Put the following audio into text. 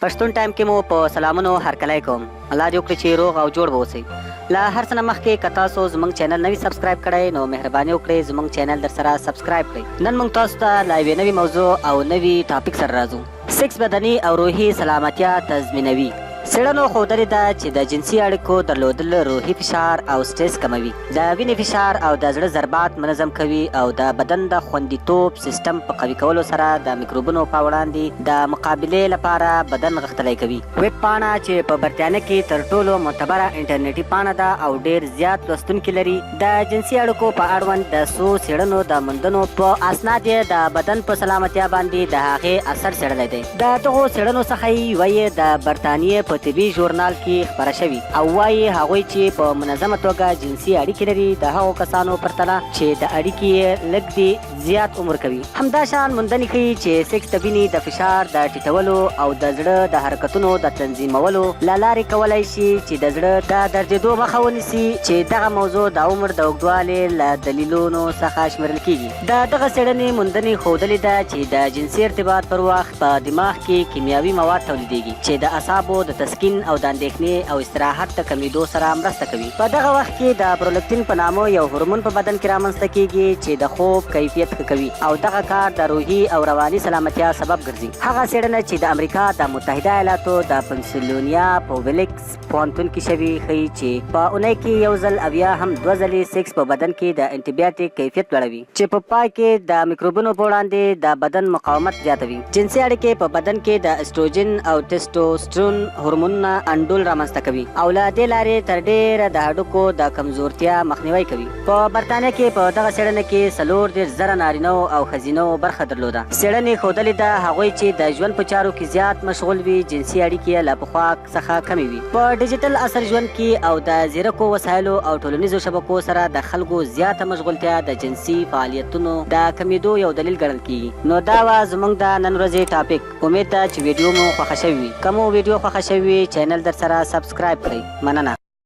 پښتون ټایم کې مو په سلامونو هرکلی کوم. الله دې وکړي چې روغ او جوړ به اوسئ. له هر څه نه مخکې که تاسو زموږ چینل نوي سبسکرایب کړئ نو مهرباني وکړئ زموږ چینل در سره سبسکرایب کړئ. نن موږ تاسو ته له یوې نوې موضوع او نوي ټاپک سره راځو. سیکس بدني او روحي سلامتیا تضمینوي. څېړنو ښودلې ده چې د جنسي اړیکو درلودل روحي فشار او سټرس کموي، د وینې فشار او د زړه ضربات منظم کوي او د بدن د خوندیتوب سیستم په قوي کولو سره د میکروبونو په وړاندې د مقابلې لپاره بدن غښتلی کوي. ویب پاڼه چې په برطانیه کې تر ټولو معتبره انټرنیټي پاڼه ده او ډېر زیات لوستونکي لري، د جنسي اړیکو په اړوند د څو څېړنو د موندنو په اسناد یې د بدن په سلامتیا باندې د هغې اثر څېړلی دی. د دغو څېړنو څخه یوه یې د برطانیې په طبي ژورنال کې خپره شوي او وایي هغوی چې په منظمه توګه جنسي اړیکې لري د هغو کسانو پرتله چې د اړیکې یې لږ دي زیات عمر کوي. همدا شان موندنې ښیي چې سیکس د وینې د فشار د ټیټولو او د زړه د حرکتونو د تنظیمولو له لارې کولی شي چې د زړه د درزېدو مخه ونیسي، چې دغه موضوع د عمر د اوږدوالي له دلیلونو څخه شمیرل کیږي. د دغه څېړنې موندنې ښودلې ده چې د جنسي ارتباط پر وخت په دماغ کې کیمیاوي مواد تولیدېږي چې د اعصابو د تسکین او د اندېښنې او استراحت د کمیدو سره مرسته کوي. په دغه وخت کې د پرولاکتین په نامه یو هورمون په بدن کې رامنځته کیږي چې د خوب کیفیت ښه کوي او دغه کار د روحي او رواني سلامتیا سبب ګرځي. هغه څېړنه چې د امریکا د متحده ایالاتو د پنسلوانیا په ویلکس پوهنتون کې شوي ښیي چې په اونۍ کې یو ځل او یا هم دوه ځلې سیکس په بدن کې د انټي کیفیت لوړوي چې په پای کې د میکروبونو په وړاندې د بدن مقاومت زیاتوي. جنسي اړیکې په بدن کې د استروجن او ټسټوسټرون هورمونونه انډول رامنځته کوي او له دې لارې تر ډېره د هډوکو د کمزورتیا مخنیوی کوي. په برطانیه کې په دغه څېړنه کې 34,000 نارینهو او ښځینهو برخه درلوده. څېړنې ښودلې ده هغوی چې د ژوند په چارو کې زیات مشغول وي جنسي اړیکې له پخوا څخه کمې وي. په ډیجیټل عصر ژوند کې او د ځیرکو وسایلو او ټولنیزو شبکو سره د خلکو زیاته مشغولتیا د جنسي فعالیتونو د کمېدو یو دلیل ګڼل کیږي. نو دا وه زموږ د نن ورځې ټاپک. امید ده چې ویډیو مو خوښه شوې وي. که مو ویډیو خوښه شوې وي چینل در سره سبسکرایب کړئ. مننه.